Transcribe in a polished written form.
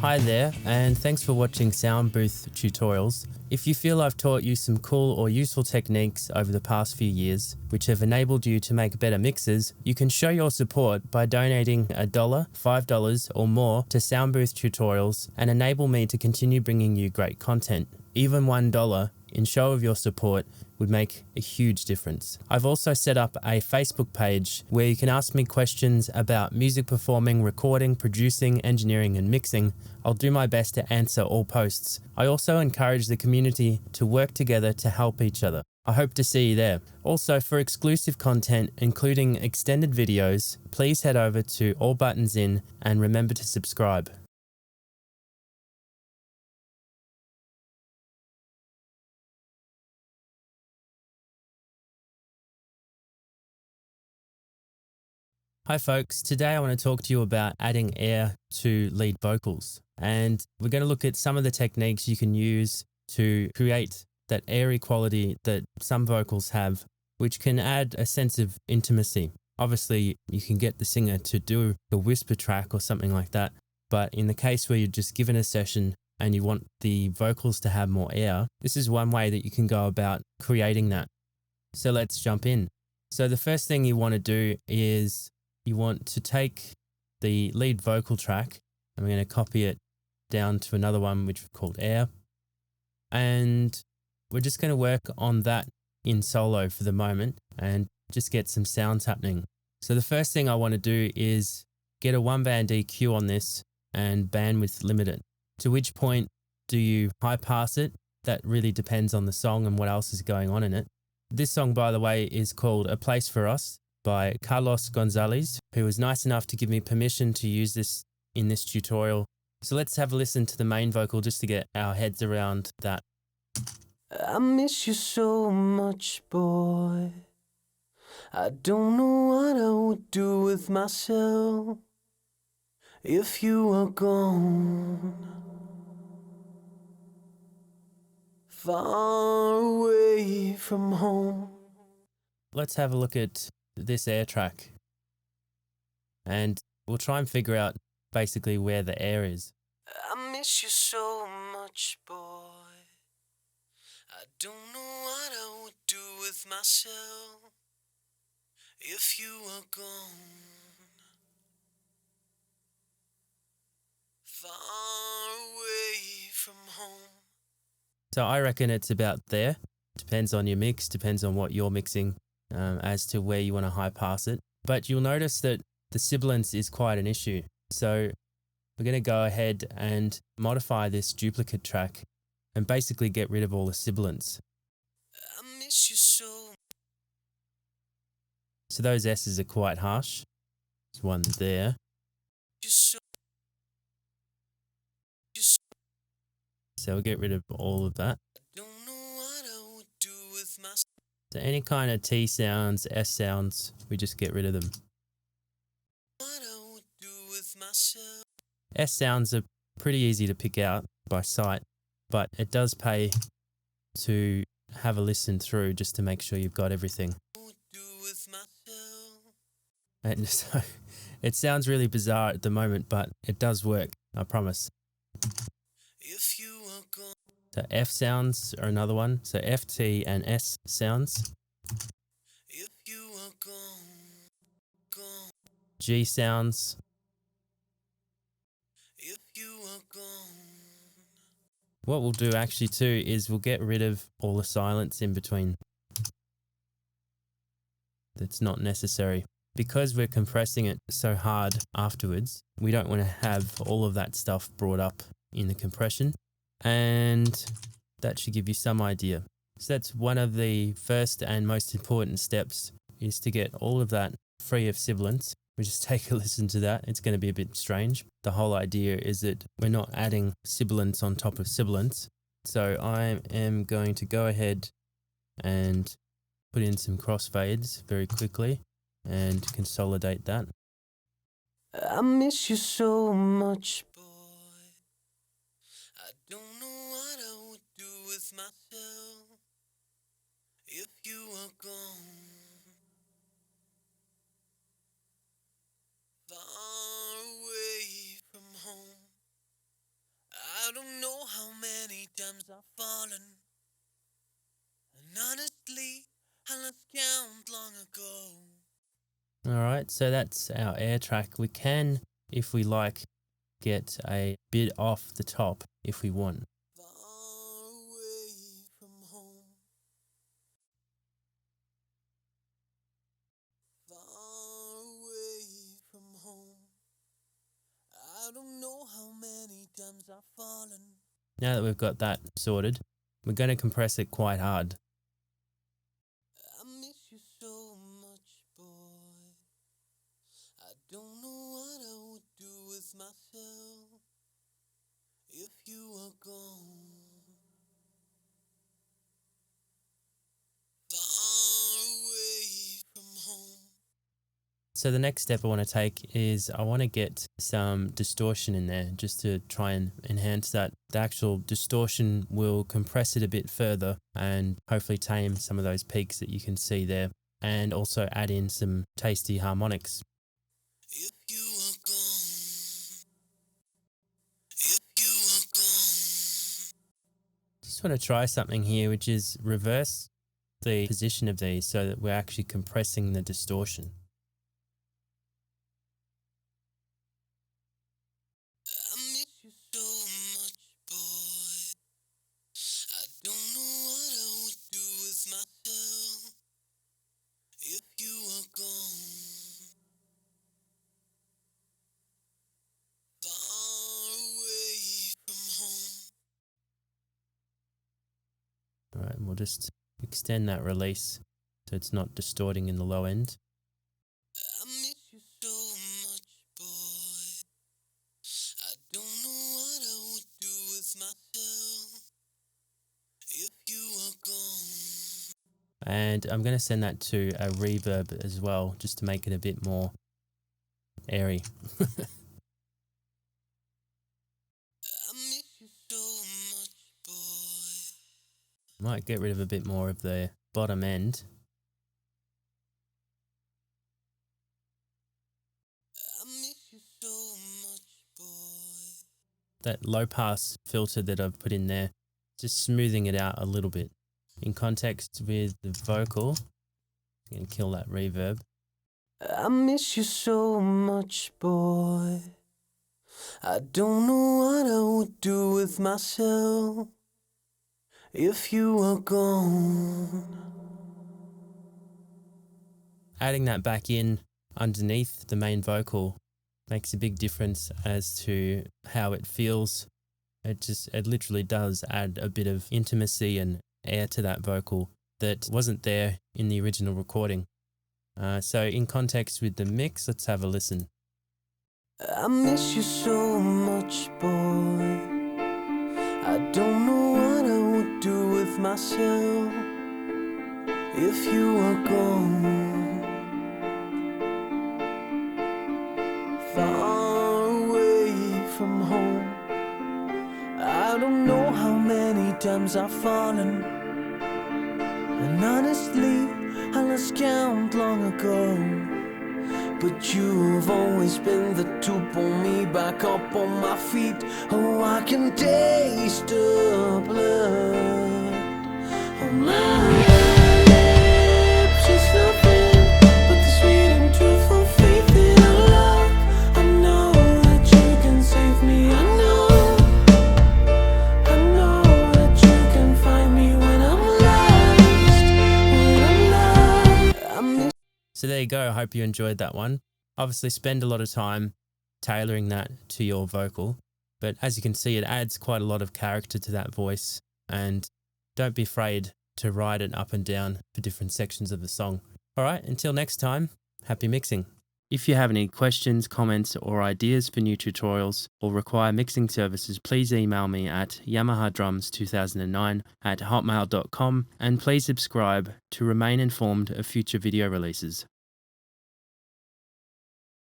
Hi there, and thanks for watching sound booth tutorials. If you feel I've taught you some cool or useful techniques over the past few years, which have enabled you to make better mixes, you can show your support by donating $1, $5 or more to sound booth tutorials and enable me to continue bringing you great content. Even $1 in show of your support would make a huge difference. I've also set up a Facebook page where you can ask me questions about music performing, recording, producing, engineering, and mixing. I'll do my best to answer all posts. I also encourage the community to work together to help each other. I hope to see you there. Also, for exclusive content, including extended videos, please head over to All Buttons In and remember to subscribe. Hi folks, today I want to talk to you about adding air to lead vocals, and we're going to look at some of the techniques you can use to create that airy quality that some vocals have, which can add a sense of intimacy. Obviously you can get the singer to do a whisper track or something like that, but in the case where you're just given a session and you want the vocals to have more air, this is one way that you can go about creating that. So let's jump in. So the first thing you want to do is you want to take the lead vocal track. I'm going to copy it down to another one which we've called air, and we're just going to work on that in solo for the moment and just get some sounds happening. So the first thing I want to do is get a 1-band EQ on this and bandwidth limit it. To which point do you high pass it? That really depends on the song and what else is going on in it. This song, by the way, is called A Place for Us by Carlos Gonzalez, who was nice enough to give me permission to use this in this tutorial. So let's have a listen to the main vocal just to get our heads around that. I miss you so much, boy. I don't know what I would do with myself if you were gone, far away from home. Let's have a look at this air track, and we'll try and figure out basically where the air is. I miss you so much, boy. I don't know what I would do with myself if you were gone, far away from home. So I reckon it's about there. Depends on your mix, depends on what you're mixing as to where you want to high pass it. But you'll notice that the sibilance is quite an issue. So we're going to go ahead and modify this duplicate track and basically get rid of all the sibilance. I miss you so. So those S's are quite harsh. There's one there. So we'll get rid of all of that. So any kind of T sounds, S sounds, we just get rid of them. S sounds are pretty easy to pick out by sight, but it does pay to have a listen through just to make sure you've got everything. And so it sounds really bizarre at the moment, but it does work, I promise. So F sounds are another one. So F, T, and S sounds. G sounds. What we'll do actually too is we'll get rid of all the silence in between. That's not necessary. Because we're compressing it so hard afterwards, we don't want to have all of that stuff brought up in the compression. And that should give you some idea. So that's one of the first and most important steps, is to get all of that free of sibilance. We just take a listen to that. It's going to be a bit strange. The whole idea is that we're not adding sibilance on top of sibilance. So I am going to go ahead and put in some crossfades very quickly and consolidate that. I miss you so much, boy. I don't know what I would do with myself if you were gone, far away from home. I've fallen, and honestly, I lost count long ago. Alright, so that's our air track. We can, if we like, get a bit off the top if we want. Far away from home. Far away from home. I don't know how many times I've fallen. Now that we've got that sorted, we're going to compress it quite hard. I miss you so much, boy. I don't know what I would do with myself if you were gone. Far away from home. So the next step I want to take is I want to get some distortion in there just to try and enhance that. The actual distortion will compress it a bit further and hopefully tame some of those peaks that you can see there, and also add in some tasty harmonics. If you were gone. If you were gone. Just want to try something here, which is reverse the position of these so that we're actually compressing the distortion. I miss you so much, boy. I don't know what I would do with myself if you were gone. Far away from home. All right, and we'll just extend that release so it's not distorting in the low end. I miss you so much, boy. I don't know what I would do with myself if you were gone. And I'm going to send that to a reverb as well, just to make it a bit more airy. I miss you so much, boy. Might get rid of a bit more of the bottom end. I miss you so much, boy. That low pass filter that I've put in there, just smoothing it out a little bit. In context with the vocal, I'm going to kill that reverb. I miss you so much, boy. I don't know what I would do with myself if you were gone. Adding that back in underneath the main vocal makes a big difference as to how it feels. It literally does add a bit of intimacy and air to that vocal that wasn't there in the original recording. So in context with the mix, let's have a listen. I miss you so much, boy. I don't know what I would do with myself if you were gone. Far away from home. I don't know how many times I've fallen, and honestly, I lost count long ago. But you've always been the to pull me back up on my feet. Oh, I can taste the blood on my lips. It's nothing but the sweet and truthful faith in our love. I know that you can save me. I know that you can find me when I'm lost. I miss. So there you go. I hope you enjoyed that one. Obviously spend a lot of time tailoring that to your vocal, but as you can see, it adds quite a lot of character to that voice, and don't be afraid to ride it up and down for different sections of the song. All right, until next time, happy mixing. If you have any questions, comments, or ideas for new tutorials or require mixing services, please email me at yamahadrums2009@hotmail.com, and please subscribe to remain informed of future video releases.